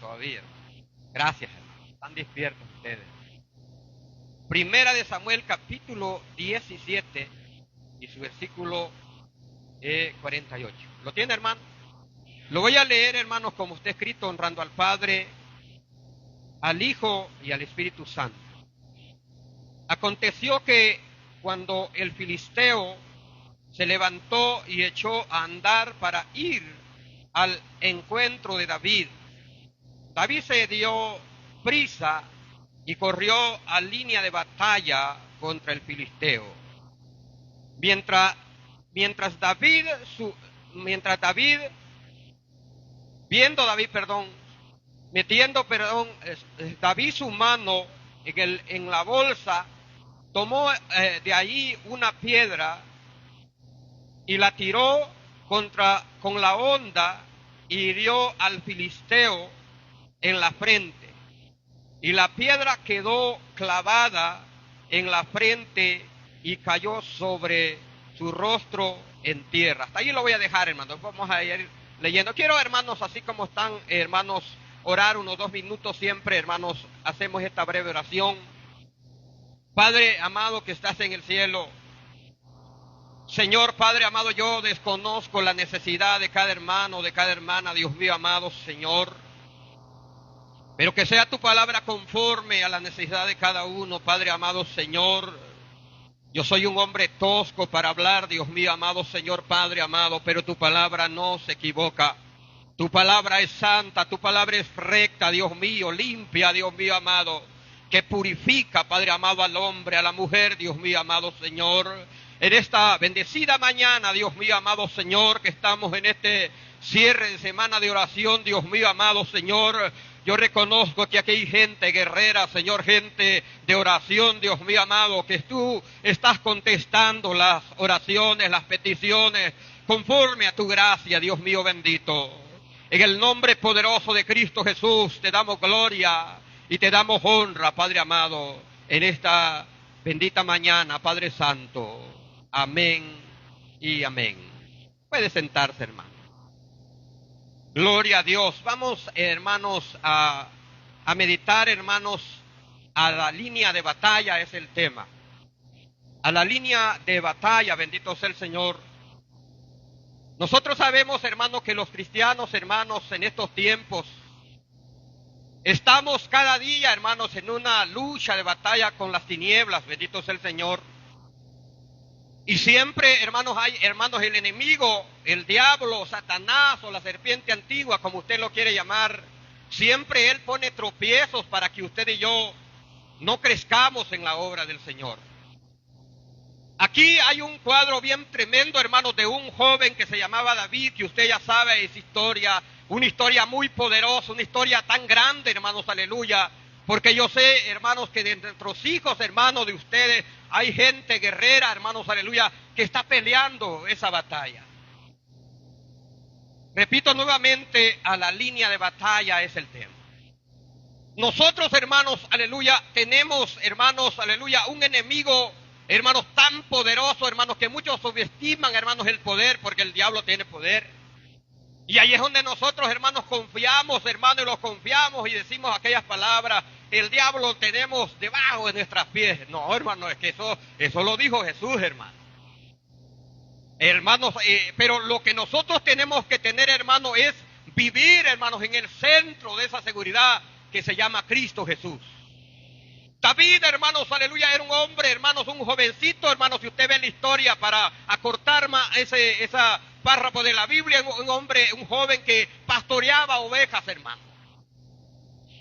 todavía. Gracias, hermanos. Están despiertos ustedes. Primera de Samuel, capítulo 17 y su versículo 48. ¿Lo tiene, hermano? Lo voy a leer, hermanos, como está escrito, honrando al Padre, al Hijo y al Espíritu Santo. Aconteció que cuando el filisteo se levantó y echó a andar para ir al encuentro de David, David se dio prisa y corrió a línea de batalla contra el filisteo. Mientras David, metiendo David su mano en la bolsa, tomó de ahí una piedra y la tiró con la honda y hirió al filisteo en la frente. Y la piedra quedó clavada en la frente y cayó sobre su rostro en tierra. Hasta ahí lo voy a dejar, hermanos. Vamos a ir leyendo. Quiero, hermanos, así como están, hermanos, orar unos 2 minutos siempre, hermanos. Hacemos esta breve oración. Padre amado que estás en el cielo, Señor Padre amado, yo desconozco la necesidad de cada hermano, de cada hermana, Dios mío amado, Señor. Pero que sea tu palabra conforme a la necesidad de cada uno, Padre amado, Señor. Yo soy un hombre tosco para hablar, Dios mío amado, Señor Padre amado, pero tu palabra no se equivoca. Tu palabra es santa, tu palabra es recta, Dios mío, limpia, Dios mío amado, que purifica, Padre amado, al hombre, a la mujer, Dios mío amado, Señor. En esta bendecida mañana, Dios mío amado, Señor, que estamos en este cierre de semana de oración, Dios mío amado, Señor. Yo reconozco que aquí hay gente guerrera, Señor, gente de oración, Dios mío amado, que tú estás contestando las oraciones, las peticiones, conforme a tu gracia, Dios mío bendito. En el nombre poderoso de Cristo Jesús te damos gloria y te damos honra, Padre amado, en esta bendita mañana, Padre Santo. Amén y amén. Puede sentarse, hermano. Gloria a Dios. Vamos, hermanos, a meditar, hermanos, a la línea de batalla es el tema. A la línea de batalla, bendito sea el Señor. Nosotros sabemos, hermanos, que los cristianos, hermanos, en estos tiempos, estamos cada día, hermanos, en una lucha de batalla con las tinieblas, bendito sea el Señor. Y siempre, hermanos, el enemigo, el diablo, Satanás o la serpiente antigua, como usted lo quiere llamar, siempre él pone tropiezos para que usted y yo no crezcamos en la obra del Señor. Aquí hay un cuadro bien tremendo, hermanos, de un joven que se llamaba David, que usted ya sabe esa historia, una historia muy poderosa, una historia tan grande, hermanos, aleluya. Porque yo sé, hermanos, que de nuestros hijos, hermanos, de ustedes, hay gente guerrera, hermanos, aleluya, que está peleando esa batalla. Repito nuevamente, a la línea de batalla es el tema. Nosotros, hermanos, aleluya, tenemos, hermanos, aleluya, un enemigo, hermanos, tan poderoso, hermanos, que muchos subestiman, hermanos, el poder, porque el diablo tiene poder. Y ahí es donde nosotros, hermanos, confiamos, hermanos, y los confiamos y decimos aquellas palabras, el diablo lo tenemos debajo de nuestras pies. No, hermano, es que eso lo dijo Jesús, hermano. Hermanos, pero lo que nosotros tenemos que tener, hermanos, es vivir, hermanos, en el centro de esa seguridad que se llama Cristo Jesús. David, hermanos, aleluya, era un hombre, hermanos, un jovencito, hermanos, si usted ve la historia para acortar más esa párrafo de la Biblia, un joven que pastoreaba ovejas, hermanos.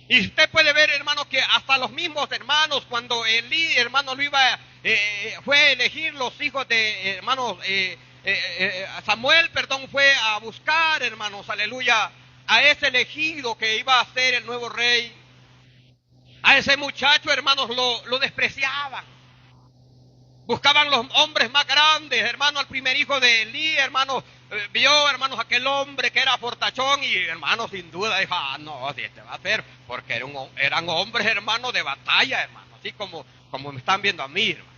Y usted puede ver, hermanos, que hasta los mismos hermanos, cuando Elí, hermanos, fue a elegir los hijos de, hermanos, Samuel, fue a buscar, hermanos, aleluya, a ese elegido que iba a ser el nuevo rey. A ese muchacho, hermanos, lo despreciaban. Buscaban los hombres más grandes, hermanos, al primer hijo de Elí, hermanos, vio, hermanos, aquel hombre que era fortachón y, hermanos, sin duda dijo, no, si este va a ser, porque eran hombres, hermanos, de batalla, hermanos, así como me están viendo a mí, hermanos.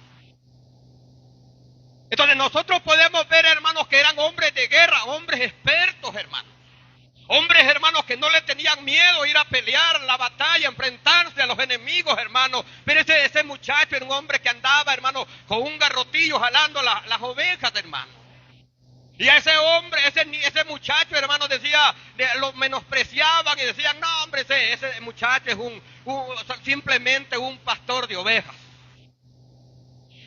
Entonces nosotros podemos ver, hermanos, que eran hombres de guerra, hombres expertos, hermanos. Hombres, hermanos, que no le tenían miedo ir a pelear la batalla, enfrentarse a los enemigos, hermanos. Pero ese muchacho era un hombre que andaba, hermano, con un garrotillo jalando las ovejas, hermano. Y a ese hombre, ese muchacho, hermano, decía, lo menospreciaban y decían, no, hombre, ese muchacho es simplemente un pastor de ovejas.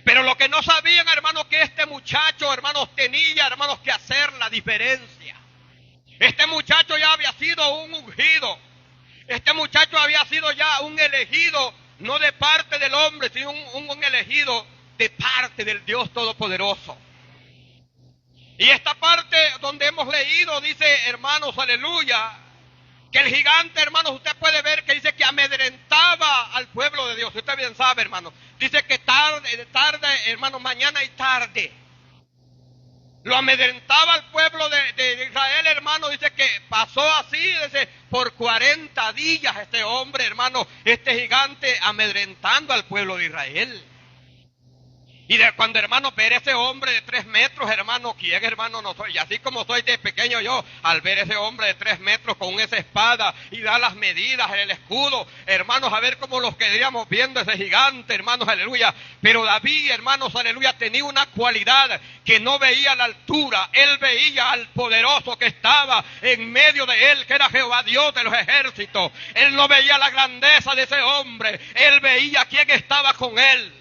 Pero lo que no sabían, hermanos, que este muchacho, hermanos, tenía, hermanos, que hacer la diferencia. Este muchacho ya había sido un ungido. Este muchacho había sido ya un elegido, no de parte del hombre, sino un elegido de parte del Dios Todopoderoso. Y esta parte donde hemos leído dice, hermanos, aleluya, que el gigante, hermanos, usted puede ver que dice que amedrentaba al pueblo de Dios. Usted bien sabe, hermano. Dice que tarde, hermanos, mañana y tarde. Lo amedrentaba al pueblo de Israel, hermano. Dice que pasó así, dice, por 40 días este hombre, hermano, este gigante amedrentando al pueblo de Israel. Y cuando, hermano, ver ese hombre de 3 metros, hermano, ¿quién, hermano, no soy? Y así como soy de pequeño yo, al ver ese hombre de 3 metros con esa espada y dar las medidas en el escudo, hermanos, a ver cómo los quedaríamos viendo ese gigante, hermanos, aleluya. Pero David, hermanos, aleluya, tenía una cualidad que no veía la altura. Él veía al poderoso que estaba en medio de él, que era Jehová Dios de los ejércitos. Él no veía la grandeza de ese hombre, él veía quién estaba con él.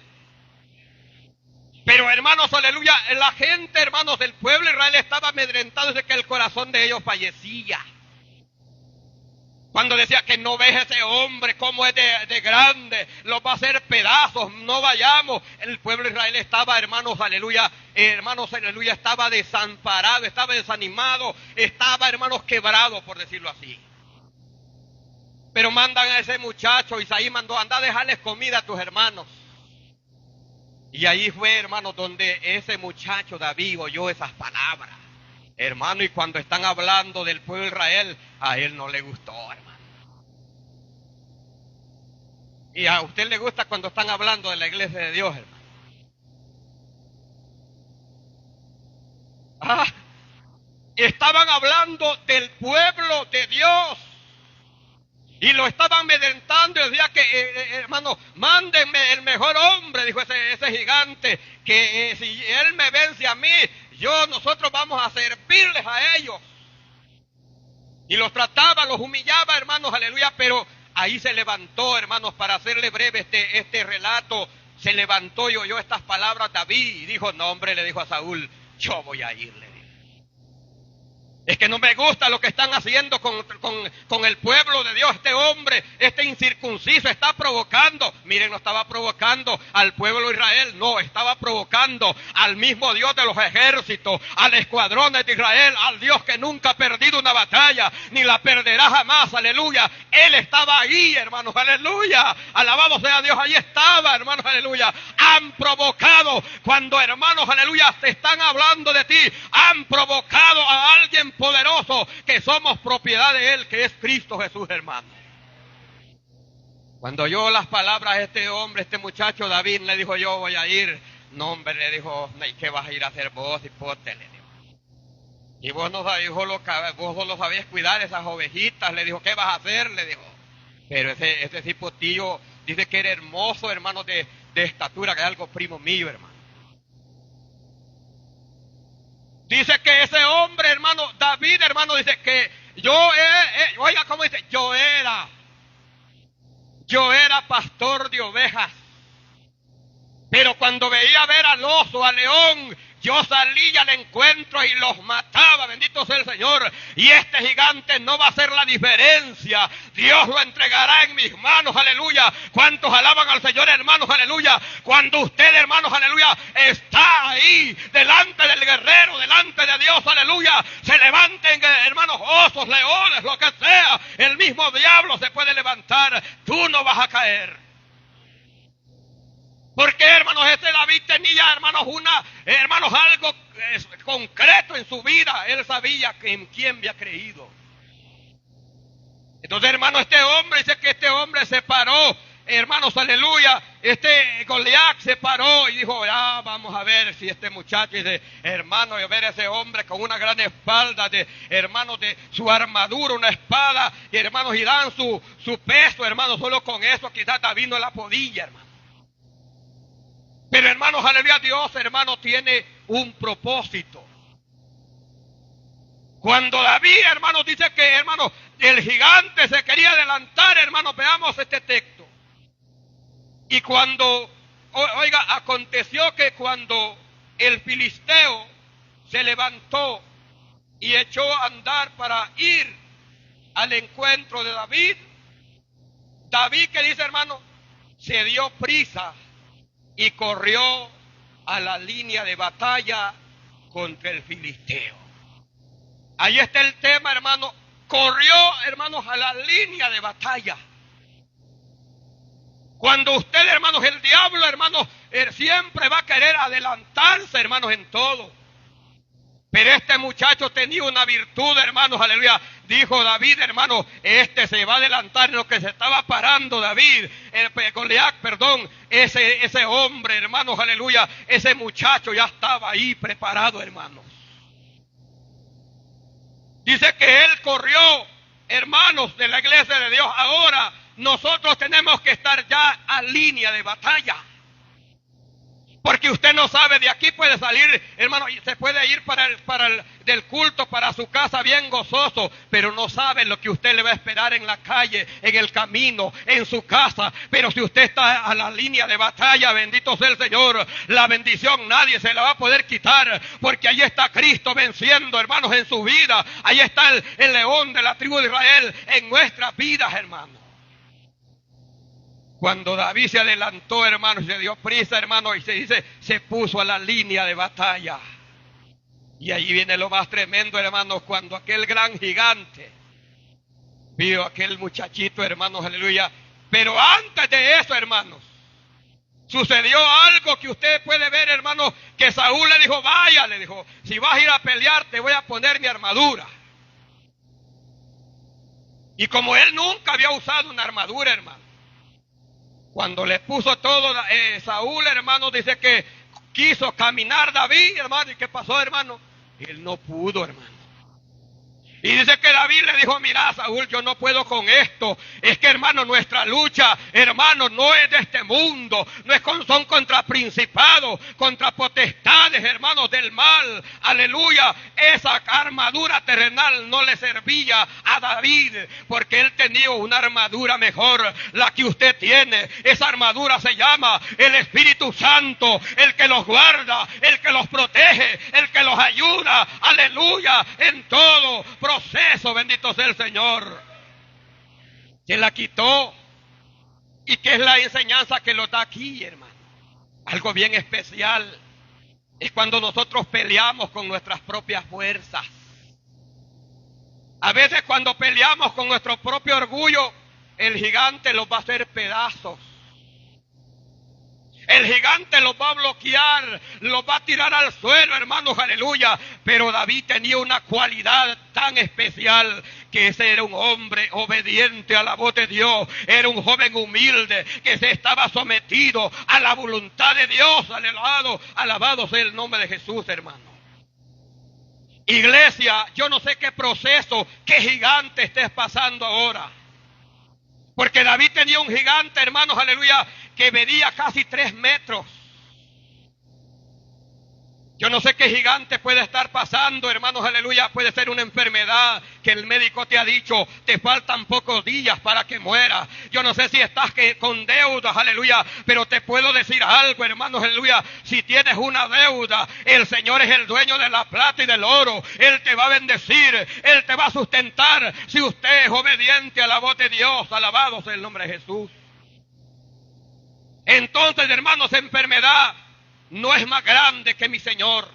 Pero, hermanos, aleluya, la gente, hermanos, del pueblo de Israel estaba amedrentado desde que el corazón de ellos fallecía. Cuando decía que no ves ese hombre como es de grande, lo va a hacer pedazos, no vayamos. El pueblo de Israel estaba, hermanos, aleluya, estaba desamparado, estaba desanimado, estaba, hermanos, quebrado, por decirlo así. Pero mandan a ese muchacho, Isaí mandó, anda a dejarles comida a tus hermanos. Y ahí fue, hermano, donde ese muchacho David oyó esas palabras. Hermano, y cuando están hablando del pueblo de Israel, a él no le gustó, hermano. Y a usted le gusta cuando están hablando de la iglesia de Dios, hermano. Estaban hablando del pueblo de Dios. Y lo estaban amedrentando y decía que, hermano, mándenme el mejor hombre, dijo ese gigante, que si él me vence a mí, nosotros vamos a servirles a ellos. Y los trataba, los humillaba, hermanos, aleluya, pero ahí se levantó, hermanos, para hacerle breve este relato, se levantó y oyó estas palabras David y dijo, no, hombre, le dijo a Saúl, yo voy a irle. Es que no me gusta lo que están haciendo con el pueblo de Dios. Este hombre, este incircunciso está provocando. Miren, no estaba provocando al pueblo de Israel. No, estaba provocando al mismo Dios de los ejércitos, al escuadrón de Israel, al Dios que nunca ha perdido una batalla, ni la perderá jamás, aleluya. Él estaba ahí, hermanos, aleluya. Alabado sea Dios, ahí estaba, hermanos, aleluya. Han provocado, cuando, hermanos, aleluya, te están hablando de ti, han provocado a alguien poderoso, que somos propiedad de él, que es Cristo Jesús, hermano. Cuando oyó las palabras de este hombre, este muchacho David, le dijo, yo voy a ir. No, hombre, le dijo, ¿qué vas a ir a hacer vos, hipote? Le dijo. Y vos no sabías cuidar esas ovejitas, le dijo, ¿qué vas a hacer? Le dijo. Pero ese hipotillo dice que era hermoso, hermano, de estatura, que es algo primo mío, hermano. Dice que ese hombre, hermano, David, hermano, dice que oiga cómo dice, yo era pastor de ovejas. Pero cuando veía ver al oso, al león, yo salía al encuentro y los mataba, bendito sea el Señor. Y este gigante no va a hacer la diferencia. Dios lo entregará en mis manos, aleluya. ¿Cuántos alaban al Señor, hermanos, aleluya? Cuando usted, hermanos, aleluya, está ahí, delante del guerrero, delante de Dios, aleluya, se levanten, hermanos, osos, leones, lo que sea, el mismo diablo se puede levantar, tú no vas a caer. Porque, hermanos, David tenía, hermanos, algo concreto en su vida. Él sabía en quién había creído. Entonces, hermanos, este hombre dice que este hombre se paró, hermanos, aleluya, Goliat se paró y dijo, ya vamos a ver si este muchacho, y dice, hermano, y a ver ese hombre con una gran espalda, hermanos, de su armadura, una espada, y hermanos, y dan su peso, hermanos, solo con eso quizás David no la podía, hermano. Pero hermanos, aleluya, Dios, hermano, tiene un propósito. Cuando David, hermanos, dice que, hermanos, el gigante se quería adelantar, hermanos, veamos este texto. Y cuando, oiga, aconteció que cuando el filisteo se levantó y echó a andar para ir al encuentro de David, David, que dice, hermano, se dio prisa y corrió a la línea de batalla contra el filisteo. Ahí está el tema, hermano. Corrió, hermanos, a la línea de batalla. Cuando usted, hermanos, el diablo, hermanos, siempre va a querer adelantarse, hermanos, en todo. Pero este muchacho tenía una virtud, hermanos, aleluya. Dijo David, hermano, se va a adelantar en lo que se estaba parando David. Goliat, perdón, ese hombre, hermanos, aleluya. Ese muchacho ya estaba ahí preparado, hermanos. Dice que él corrió, hermanos de la iglesia de Dios. Ahora nosotros tenemos que estar ya a línea de batalla. Porque usted no sabe, de aquí puede salir, hermano, y se puede ir del culto para su casa bien gozoso, pero no sabe lo que usted le va a esperar en la calle, en el camino, en su casa. Pero si usted está a la línea de batalla, bendito sea el Señor, la bendición nadie se la va a poder quitar, porque ahí está Cristo venciendo, hermanos, en su vida. Ahí está el león de la tribu de Israel en nuestras vidas, hermanos. Cuando David se adelantó, hermano, se dio prisa, hermano, y se puso a la línea de batalla. Y ahí viene lo más tremendo, hermanos, cuando aquel gran gigante vio a aquel muchachito, hermanos, aleluya. Pero antes de eso, hermanos, sucedió algo que usted puede ver, hermanos, que Saúl le dijo, vaya, le dijo, si vas a ir a pelear, te voy a poner mi armadura. Y como él nunca había usado una armadura, hermano, cuando le puso todo, Saúl, hermano, dice que quiso caminar David, hermano. ¿Y qué pasó, hermano? Él no pudo, hermano. Y dice que David le dijo, mira, Saúl, yo no puedo con esto. Es que, hermano, nuestra lucha, hermano, no es de este mundo. No es son contra principados, contra potestades, hermanos, del mal. Aleluya. Esa armadura terrenal no le servía a David, porque él tenía una armadura mejor, la que usted tiene. Esa armadura se llama el Espíritu Santo, el que los guarda, el que los protege, el que los ayuda. Aleluya. En todo proceso, bendito sea el Señor. Se la quitó. ¿Y qué es la enseñanza que lo da aquí, hermano? Algo bien especial. Es cuando nosotros peleamos con nuestras propias fuerzas. A veces cuando peleamos con nuestro propio orgullo, el gigante los va a hacer pedazos. El gigante los va a bloquear, los va a tirar al suelo, hermanos, aleluya. Pero David tenía una cualidad tan especial, que ese era un hombre obediente a la voz de Dios. Era un joven humilde que se estaba sometido a la voluntad de Dios. Alabado sea el nombre de Jesús, hermano. Iglesia, yo no sé qué proceso, qué gigante estés pasando ahora. Porque David tenía un gigante, hermanos, aleluya, que medía casi 3 metros. Yo no sé qué gigante puede estar pasando, hermanos, aleluya. Puede ser una enfermedad que el médico te ha dicho, te faltan pocos días para que mueras. Yo no sé si estás con deudas, aleluya. Pero te puedo decir algo, hermanos, aleluya. Si tienes una deuda, el Señor es el dueño de la plata y del oro. Él te va a bendecir, Él te va a sustentar. Si usted es obediente a la voz de Dios, alabado sea el nombre de Jesús. Entonces, hermanos, enfermedad no es más grande que mi Señor.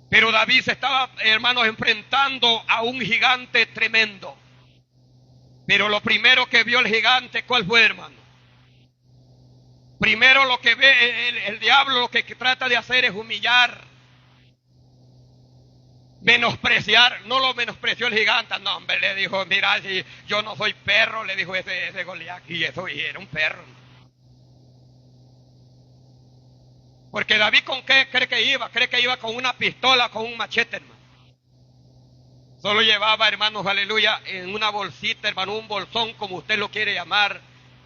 Pero David se estaba, hermanos, enfrentando a un gigante tremendo. Pero lo primero que vio el gigante, ¿cuál fue, hermano? Primero lo que ve el diablo, lo que trata de hacer es humillar, menospreciar. No lo menospreció el gigante, no, hombre, le dijo, mira, si yo no soy perro, le dijo ese Goliat, y eso, y era un perro. Porque David, ¿con qué cree que iba? Cree que iba con una pistola, con un machete, hermano. Solo llevaba, hermanos, aleluya, en una bolsita, hermano, un bolsón, como usted lo quiere llamar.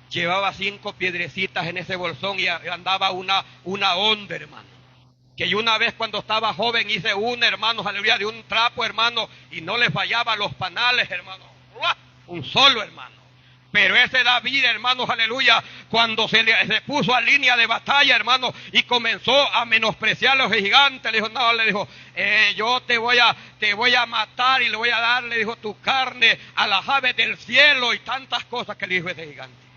Llevaba 5 piedrecitas en ese bolsón y andaba una onda, hermano. Que yo una vez cuando estaba joven hice hermanos, aleluya, de un trapo, hermano, y no le fallaba los panales, hermano. Un solo, hermano. Pero ese David, hermanos, aleluya, cuando se puso a línea de batalla, hermano, y comenzó a menospreciar a los gigantes, le dijo, no, le dijo, yo te voy a matar y le voy a dar, le dijo, tu carne a las aves del cielo y tantas cosas que le dijo ese gigante.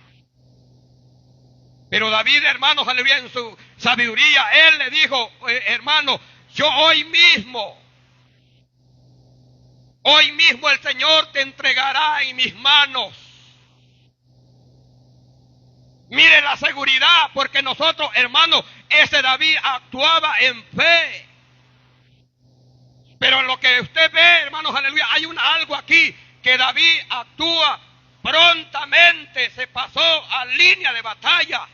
Pero David, hermanos, aleluya, en su sabiduría, él le dijo, hermano, yo hoy mismo el Señor te entregará en mis manos. Mire la seguridad, porque nosotros, hermanos, ese David actuaba en fe. Pero en lo que usted ve, hermanos, aleluya, hay algo aquí, que David actúa prontamente, se pasó a línea de batalla.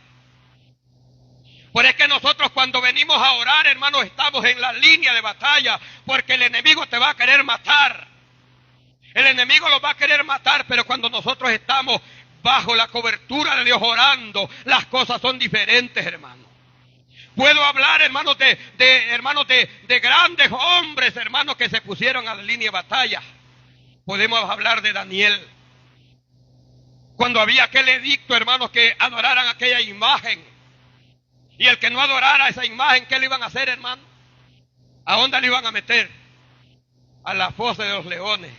Por es que nosotros cuando venimos a orar, hermanos, estamos en la línea de batalla, porque el enemigo te va a querer matar. El enemigo lo va a querer matar, pero cuando nosotros estamos bajo la cobertura de Dios orando, las cosas son diferentes, hermano. Puedo hablar, hermanos, de grandes hombres, hermanos, que se pusieron a la línea de batalla. Podemos hablar de Daniel. Cuando había aquel edicto, hermanos, que adoraran aquella imagen. Y el que no adorara esa imagen, ¿qué le iban a hacer, hermano? ¿A dónde le iban a meter? A la fosa de los leones.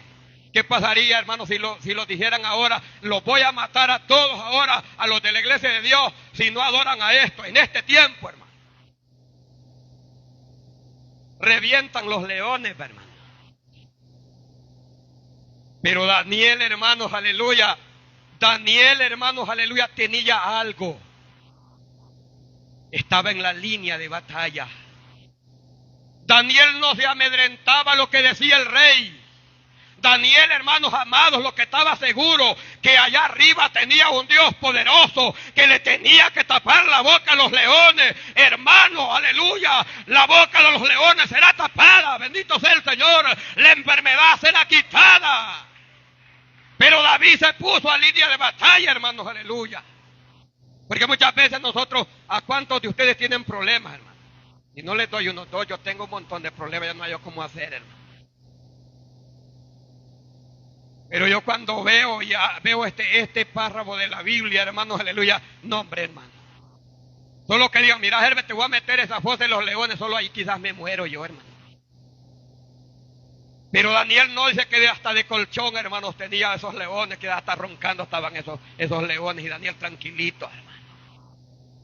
¿Qué pasaría, hermano, si lo dijeran ahora? Los voy a matar a todos ahora, a los de la iglesia de Dios, si no adoran a esto, en este tiempo, hermano. Revientan los leones, hermano. Pero Daniel, hermanos, aleluya, tenía algo. Estaba en la línea de batalla. Daniel no se amedrentaba lo que decía el rey. Daniel, hermanos amados, lo que estaba seguro, que allá arriba tenía un Dios poderoso, que le tenía que tapar la boca a los leones. Hermano, aleluya, la boca de los leones será tapada, bendito sea el Señor, la enfermedad será quitada. Pero David se puso a línea de batalla, hermanos, aleluya. Porque muchas veces nosotros, ¿a cuántos de ustedes tienen problemas, hermano? Y no les doy unos dos, yo tengo un montón de problemas, ya no hay cómo hacer, hermano. Pero yo cuando veo este párrafo de la Biblia, hermanos, aleluya, no, hombre, hermano. Solo que digan, mira, Herbert, te voy a meter esa fosa de los leones, solo ahí quizás me muero yo, hermano. Pero Daniel no dice que hasta de colchón, hermanos, tenía esos leones, que hasta roncando estaban esos leones, y Daniel tranquilito, hermano.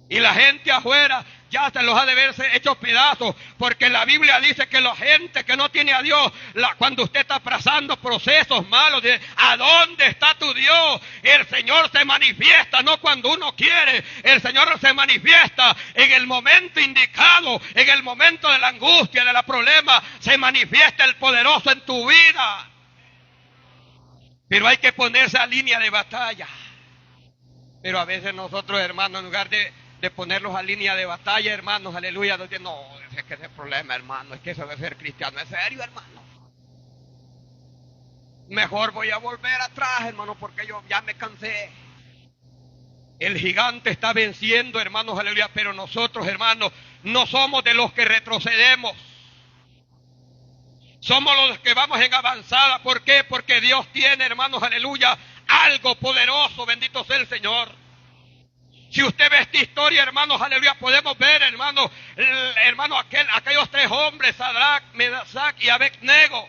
Y la gente afuera ya se los ha de verse hechos pedazos, porque la Biblia dice que la gente que no tiene a Dios, cuando usted está pasando procesos malos, dice, ¿a dónde está tu Dios? El Señor se manifiesta, no cuando uno quiere, el Señor se manifiesta en el momento indicado, en el momento de la angustia, de la problema, se manifiesta el poderoso en tu vida. Pero hay que ponerse a línea de batalla. Pero a veces nosotros, hermanos, en lugar de ponerlos a línea de batalla, hermanos, aleluya, no, es que ese problema, hermano, es que eso de ser cristiano es serio, hermano. Mejor voy a volver atrás, hermano, porque yo ya me cansé. El gigante está venciendo, hermanos, aleluya, pero nosotros, hermanos, no somos de los que retrocedemos. Somos los que vamos en avanzada. ¿Por qué? Porque Dios tiene, hermanos, aleluya, algo poderoso, bendito sea el Señor. Si usted ve esta historia, hermanos, aleluya, podemos ver, hermanos, aquellos 3 hombres, Sadrach, Mesach y Abednego.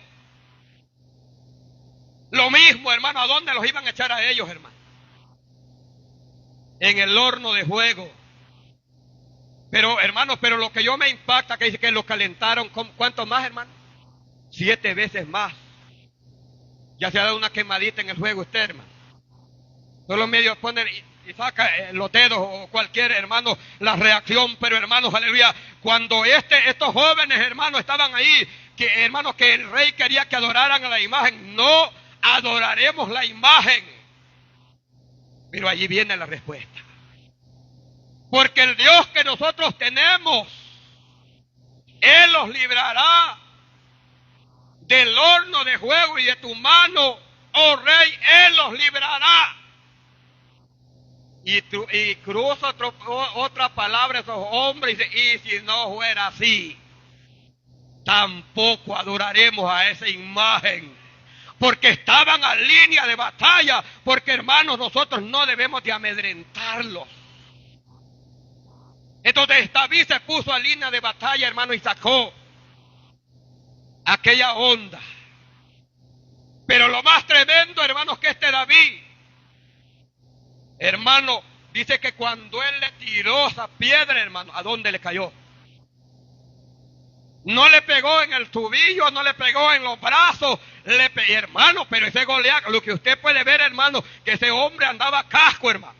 Lo mismo, hermano, ¿a dónde los iban a echar a ellos, hermano? En el horno de fuego. Pero, hermanos, lo que yo me impacta, que dice que lo calentaron, ¿cuánto más, hermano? 7 veces más. Ya se ha dado una quemadita en el fuego usted, hermano. Solo medio ponen y saca los dedos o cualquier, hermano, la reacción. Pero, hermanos, aleluya, cuando estos jóvenes, hermanos, estaban ahí, que el rey quería que adoraran a la imagen, no adoraremos la imagen. Pero allí viene la respuesta. Porque el Dios que nosotros tenemos Él los librará del horno de fuego y de tu mano, oh rey, Él los librará. Y cruza otra palabra a esos hombres y dice, y si no fuera así, tampoco adoraremos a esa imagen. Porque estaban a línea de batalla, porque hermanos, nosotros no debemos de amedrentarlos. Entonces David se puso a línea de batalla, hermano, y sacó aquella onda. Pero lo más tremendo, hermanos, que David, hermano, dice que cuando él le tiró esa piedra, hermano, ¿a dónde le cayó? No le pegó en el tobillo, no le pegó en los brazos, hermano, pero ese Goliat, lo que usted puede ver, hermano, que ese hombre andaba casco, hermano.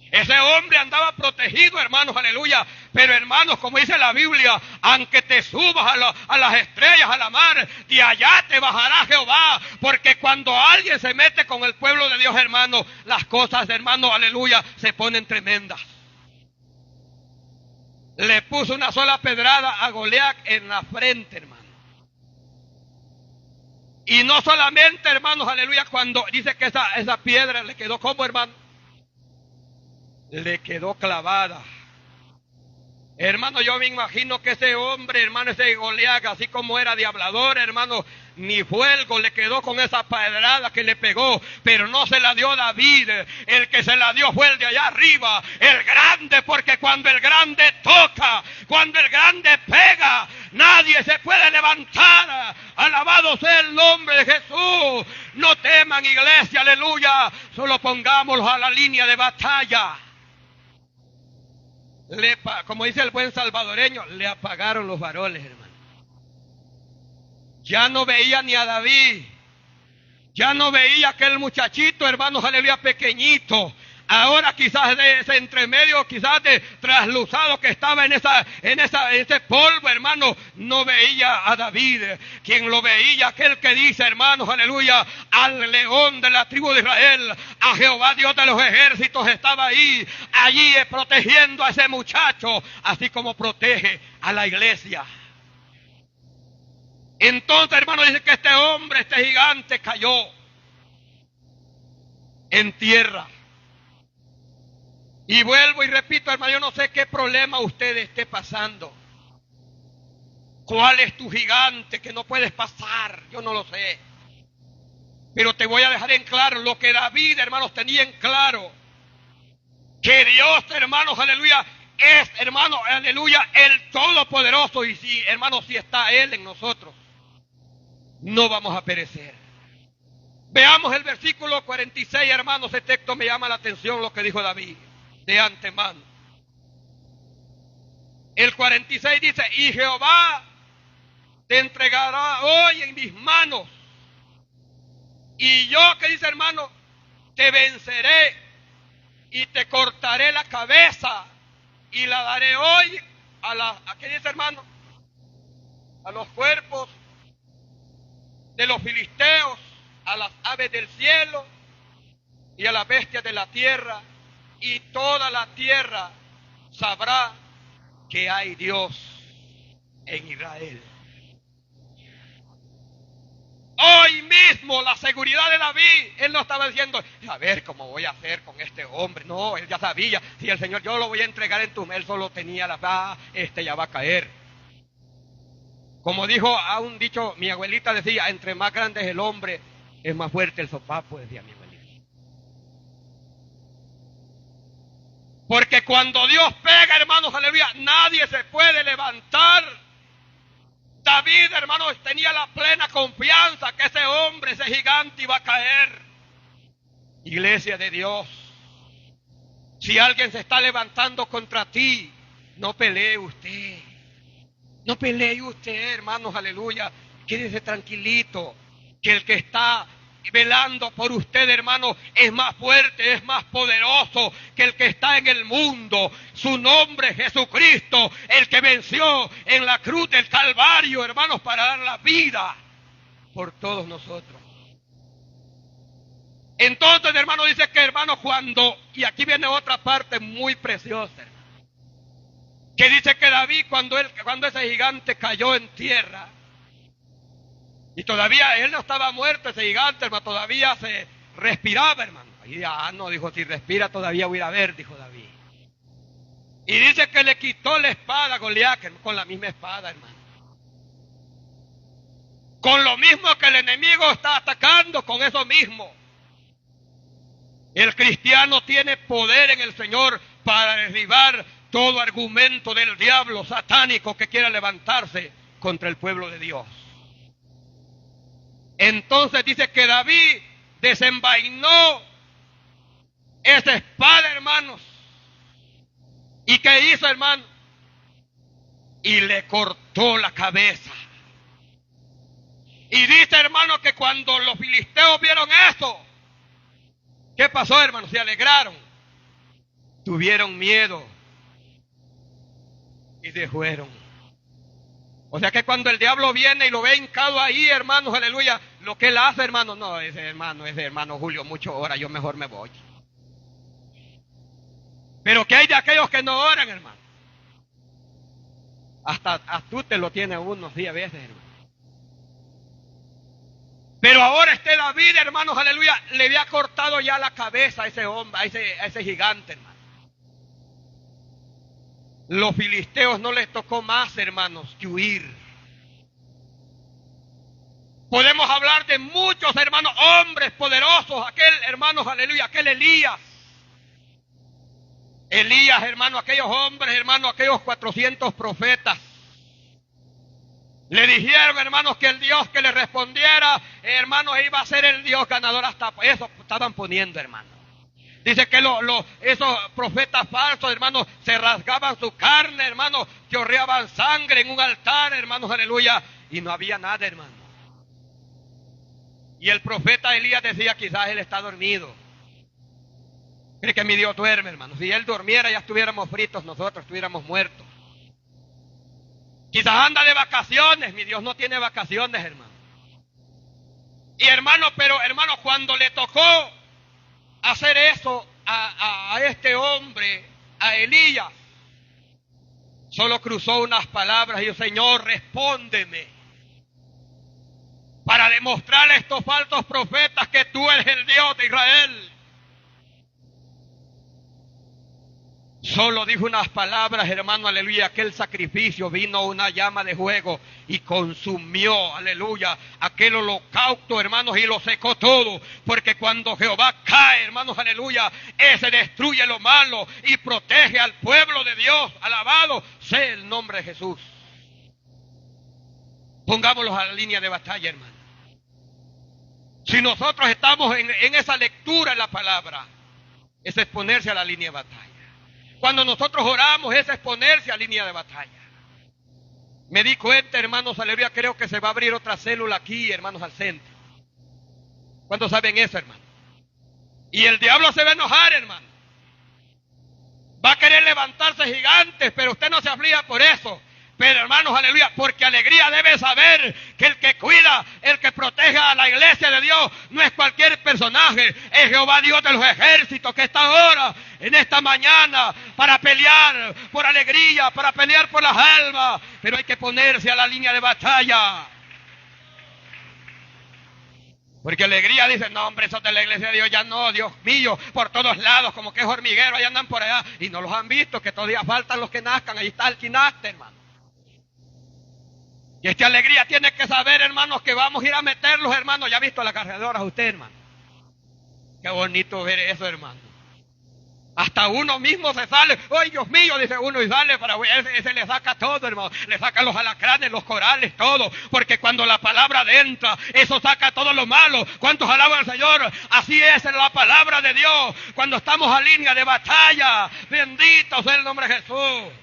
Ese hombre andaba protegido, hermanos, aleluya. Pero hermanos, como dice la Biblia, aunque te subas a las estrellas, a la mar, de allá te bajará Jehová. Porque cuando alguien se mete con el pueblo de Dios, hermano, las cosas, hermano, aleluya, se ponen tremendas. Le puso una sola pedrada a Goliat en la frente, hermano. Y no solamente, hermanos, aleluya, cuando dice que esa piedra le quedó como, hermano, le quedó clavada. Hermano, yo me imagino que ese hombre, hermano, ese Goliat, así como era de hablador, hermano, ni fuego le quedó con esa pedrada que le pegó, pero no se la dio David. El que se la dio fue el de allá arriba, el grande, porque cuando el grande toca, cuando el grande pega, nadie se puede levantar. Alabado sea el nombre de Jesús. No teman, iglesia, aleluya, solo pongámoslos a la línea de batalla. Como dice el buen salvadoreño, le apagaron los varones, hermano. Ya no veía ni a David, ya no veía aquel muchachito, hermanos, aleluya, pequeñito. Ahora quizás de ese entremedio, quizás de trasluzado que estaba en ese polvo, hermano, no veía a David. Quien lo veía, aquel que dice, hermanos, aleluya, al león de la tribu de Israel, a Jehová Dios de los ejércitos, estaba allí protegiendo a ese muchacho, así como protege a la iglesia. Entonces, hermano, dice que este hombre, este gigante, cayó en tierra. Y vuelvo y repito, hermano, yo no sé qué problema usted esté pasando. ¿Cuál es tu gigante que no puedes pasar? Yo no lo sé. Pero te voy a dejar en claro lo que David, hermanos, tenía en claro. Que Dios, hermanos, aleluya, es, hermano, aleluya, el Todopoderoso. Y si, hermanos, si está Él en nosotros, no vamos a perecer. Veamos el versículo 46, hermanos. Este texto me llama la atención lo que dijo David de antemano. El 46 dice, y Jehová te entregará hoy en mis manos. Y yo, que dice, hermano, te venceré y te cortaré la cabeza y la daré hoy ¿a qué dice, hermano? A los cuerpos de los filisteos, a las aves del cielo y a las bestias de la tierra, y toda la tierra sabrá que hay Dios en Israel. Hoy mismo la seguridad de David, él no estaba diciendo, a ver cómo voy a hacer con este hombre. No, él ya sabía, si el Señor, yo lo voy a entregar en tu mano, él solo tenía ya va a caer. Como dijo a un dicho, mi abuelita decía, entre más grande es el hombre, es más fuerte el sopapo, decía mi abuelita. Porque cuando Dios pega, hermanos, aleluya, nadie se puede levantar. David, hermanos, tenía la plena confianza que ese hombre, ese gigante iba a caer. Iglesia de Dios, si alguien se está levantando contra ti, no pelee usted. No pelee usted, hermanos, aleluya. Quédese tranquilito, que el que está velando por usted, hermano, es más fuerte, es más poderoso que el que está en el mundo. Su nombre es Jesucristo, el que venció en la cruz del Calvario, hermanos, para dar la vida por todos nosotros. Entonces, hermano, dice que, hermano, y aquí viene otra parte muy preciosa, hermano, Que dice que David, cuando ese gigante cayó en tierra, y todavía él no estaba muerto, ese gigante, hermano, todavía se respiraba, hermano. Y no, dijo, si respira todavía voy a ir a ver, dijo David. Y dice que le quitó la espada a Goliat, con la misma espada, hermano. Con lo mismo que el enemigo está atacando, con eso mismo. El cristiano tiene poder en el Señor para derribar todo argumento del diablo satánico que quiera levantarse contra el pueblo de Dios. Entonces dice que David desenvainó esa espada, hermanos. ¿Y qué hizo, hermano? Y le cortó la cabeza. Y dice, hermano, que cuando los filisteos vieron eso, ¿qué pasó, hermano? Se alegraron, tuvieron miedo y se fueron. O sea que cuando el diablo viene y lo ve hincado ahí, hermanos, aleluya, lo que él hace, hermano, no, ese hermano Julio, mucho ora, yo mejor me voy. Pero ¿qué hay de aquellos que no oran, hermano? Hasta tú te lo tiene unos 10 veces, hermano. Pero ahora David, hermanos, aleluya, le había cortado ya la cabeza a ese hombre, a ese gigante, hermano. Los filisteos no les tocó más, hermanos, que huir. Podemos hablar de muchos, hermanos, hombres poderosos, hermanos, aleluya, aquel Elías. Elías, hermano, aquellos hombres, hermano, aquellos 400 profetas. Le dijeron, hermanos, que el Dios que le respondiera, hermanos, iba a ser el Dios ganador. Hasta eso estaban poniendo, hermano. Dice que esos profetas falsos, hermanos, se rasgaban su carne, hermanos, chorreaban sangre en un altar, hermanos, aleluya. Y no había nada, hermano. Y el profeta Elías decía, quizás él está dormido. Cree que mi Dios duerme, hermano. Si él durmiera ya estuviéramos fritos, nosotros estuviéramos muertos. Quizás anda de vacaciones, mi Dios no tiene vacaciones, hermano. Y hermano, pero hermano, cuando le tocó hacer eso a este hombre, a Elías, solo cruzó unas palabras y dijo, Señor, respóndeme, para demostrarle a estos falsos profetas que tú eres el Dios de Israel. Solo dijo unas palabras, hermano, aleluya, aquel sacrificio, vino una llama de fuego y consumió, aleluya, aquel holocausto, hermanos, y lo secó todo, porque cuando Jehová cae, hermanos, aleluya, ese destruye lo malo y protege al pueblo de Dios. Alabado sea el nombre de Jesús. Pongámoslos a la línea de batalla, hermano. Si nosotros estamos en esa lectura en la palabra, es exponerse a la línea de batalla. Cuando nosotros oramos es exponerse a línea de batalla. Me di cuenta, hermanos, aleluya, creo que se va a abrir otra célula aquí, hermanos, al centro. ¿Cuántos saben eso, hermano? Y el diablo se va a enojar, hermano. Va a querer levantarse gigantes, pero usted no se aflija por eso. Pero hermanos, aleluya, porque alegría debe saber que el que cuida, el que protege a la iglesia de Dios, no es cualquier personaje, es Jehová Dios de los ejércitos que está ahora, en esta mañana, para pelear por alegría, para pelear por las almas, pero hay que ponerse a la línea de batalla. Porque alegría dice, no hombre, eso de la iglesia de Dios ya no, Dios mío, por todos lados, como que es hormiguero, ahí andan por allá, y no los han visto, que todavía faltan los que nazcan, ahí está el quinaste, hermano. Y esta alegría tiene que saber, hermanos, que vamos a ir a meterlos, hermanos. ¿Ya ha visto las cargadoras usted, hermano? Qué bonito ver eso, hermano. Hasta uno mismo se sale. ¡Ay, Dios mío! Dice uno y sale para... Ese le saca todo, hermano. Le saca los alacranes, los corales, todo. Porque cuando la palabra entra, eso saca todo lo malo. ¿Cuántos alaban al Señor? Así es en la palabra de Dios. Cuando estamos a línea de batalla. Bendito sea el nombre de Jesús.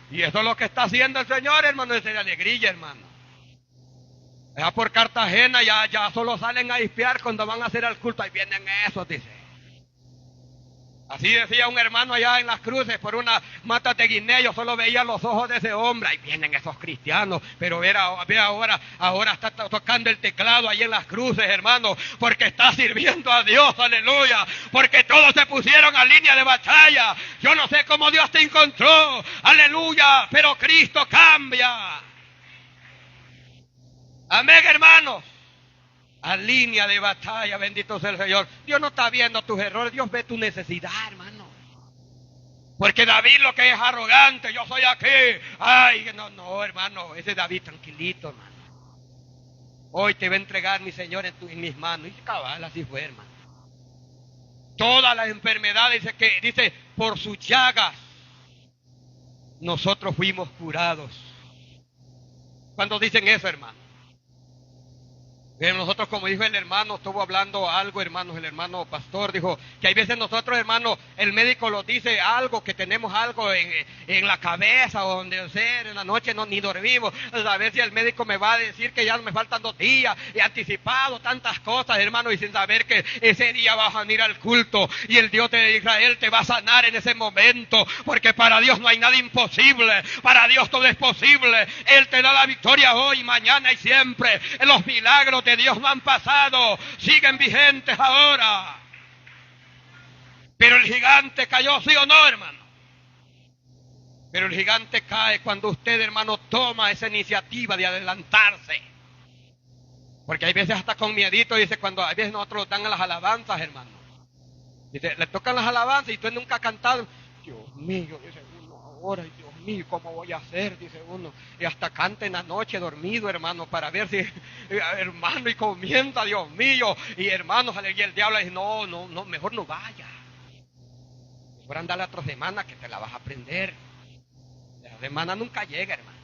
Y eso es lo que está haciendo el Señor, hermano, es de alegría, hermano. Ya por Cartagena ya solo salen a espiar cuando van a hacer el culto. Ahí vienen esos, dice. Así decía un hermano allá en las cruces, por una mata de guineo, yo solo veía los ojos de ese hombre. Ahí vienen esos cristianos, pero ve ahora está tocando el teclado ahí en las cruces, hermano, porque está sirviendo a Dios, aleluya, porque todos se pusieron a línea de batalla. Yo no sé cómo Dios te encontró, aleluya, pero Cristo cambia. Amén, hermanos. A línea de batalla, bendito sea el Señor. Dios no está viendo tus errores, Dios ve tu necesidad, hermano. Porque David lo que es arrogante, yo soy aquí. Ay, no, hermano, ese David tranquilito, hermano. Hoy te va a entregar mi Señor en mis manos. Y cabal, así fue, hermano. Todas las enfermedades, dice, por sus llagas, nosotros fuimos curados. ¿Cuándo dicen eso, hermano? Nosotros, como dijo el hermano, estuvo hablando algo, hermanos, el hermano pastor dijo que hay veces nosotros, hermanos, el médico nos dice algo, que tenemos algo en la cabeza o donde sea, en la noche no ni dormimos. A ver si el médico me va a decir que ya me faltan 2 días, he anticipado tantas cosas, hermano, y sin saber que ese día vas a venir al culto y el Dios de Israel te va a sanar en ese momento, porque para Dios no hay nada imposible, para Dios todo es posible. Él te da la victoria hoy, mañana y siempre. Los milagros de Dios no han pasado, siguen vigentes ahora. Pero el gigante cayó, ¿sí o no, hermano? Pero el gigante cae cuando usted, hermano, toma esa iniciativa de adelantarse. Porque hay veces hasta con miedito, dice, cuando a veces nosotros dan las alabanzas, hermano. Dice, le tocan las alabanzas y usted nunca ha cantado. Dios mío, dice uno ahora, Dios mío, ¿cómo voy a hacer? Dice uno. Y hasta canta en la noche dormido, hermano, para ver si, hermano, y comienza, Dios mío. Y hermanos, y el diablo dice, no, mejor no vaya. Mejor anda la otra semana que te la vas a aprender. La semana nunca llega, hermano.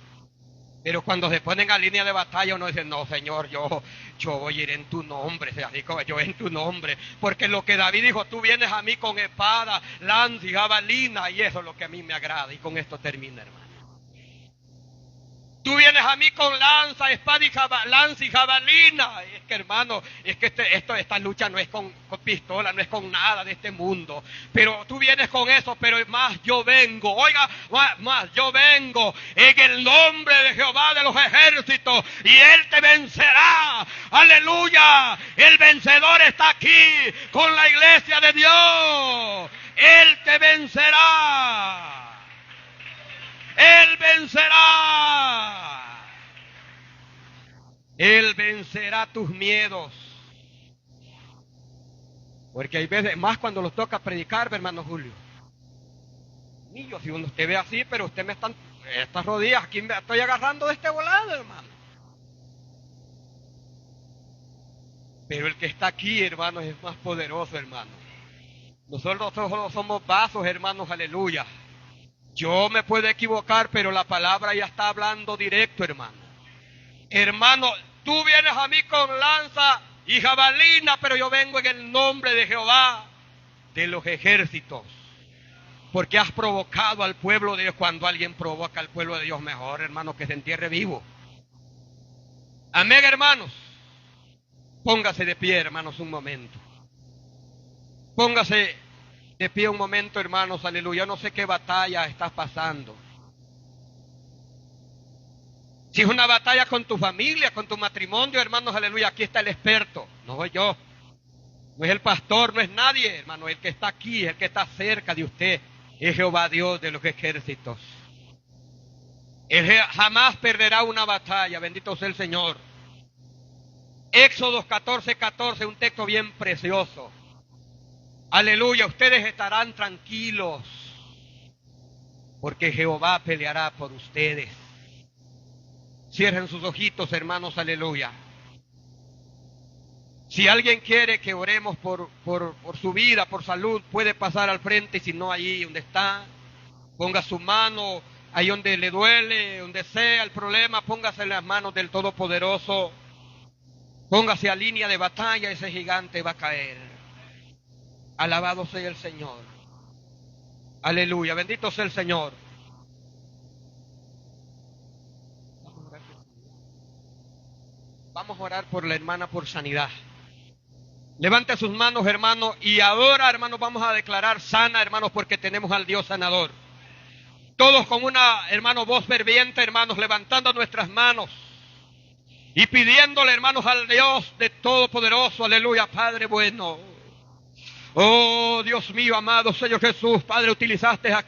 Pero cuando se ponen a línea de batalla, uno dice, no, Señor, yo voy a ir en tu nombre, así como yo en tu nombre. Porque lo que David dijo, tú vienes a mí con espada, lanza y jabalina, y eso es lo que a mí me agrada. Y con esto termina, hermano. Tú vienes a mí con lanza, espada lanza y jabalina. Es que, hermano, es que esta lucha no es con pistola, no es con nada de este mundo. Pero tú vienes con eso, pero más yo vengo. Oiga, más yo vengo en el nombre de Jehová de los ejércitos. Y Él te vencerá. Aleluya. El vencedor está aquí con la iglesia de Dios. Él te vencerá. Él vencerá. Él vencerá tus miedos. Porque hay veces, más cuando los toca predicar, hermano Julio. Niño, si uno te ve así, pero usted me están, estas rodillas, aquí me estoy agarrando de este volado, hermano. Pero el que está aquí, hermanos, es más poderoso, hermano. Nosotros solo somos vasos, hermanos, aleluya. Yo me puedo equivocar, pero la palabra ya está hablando directo, hermano. Hermano, tú vienes a mí con lanza y jabalina, pero yo vengo en el nombre de Jehová de los ejércitos. Porque has provocado al pueblo de Dios. Cuando alguien provoca al pueblo de Dios, mejor, hermano, que se entierre vivo. Amén, hermanos. Póngase de pie, hermanos, un momento. Póngase de pie un momento, hermanos, aleluya. No sé qué batalla estás pasando. Si es una batalla con tu familia, con tu matrimonio, hermanos, aleluya, aquí está el experto. No soy yo. No es el pastor, no es nadie, hermano. El que está aquí, el que está cerca de usted, es Jehová Dios de los ejércitos. Él jamás perderá una batalla, bendito sea el Señor. Éxodo 14:14, un texto bien precioso. Aleluya, ustedes estarán tranquilos, porque Jehová peleará por ustedes. Cierren sus ojitos, hermanos, aleluya. Si alguien quiere que oremos por su vida, por salud, puede pasar al frente, y si no, allí donde está, ponga su mano, ahí donde le duele, donde sea el problema, póngase en las manos del Todopoderoso. Póngase a línea de batalla, ese gigante va a caer. Alabado sea el Señor. Aleluya, bendito sea el Señor. Vamos a orar por la hermana por sanidad. Levante sus manos, hermanos, y ahora, hermanos, vamos a declarar sana, hermanos, porque tenemos al Dios sanador. Todos con una, hermano, voz ferviente, hermanos, levantando nuestras manos y pidiéndole, hermanos, al Dios de Todopoderoso, aleluya, Padre bueno. Oh, Dios mío, amado Señor Jesús, Padre, utilizaste a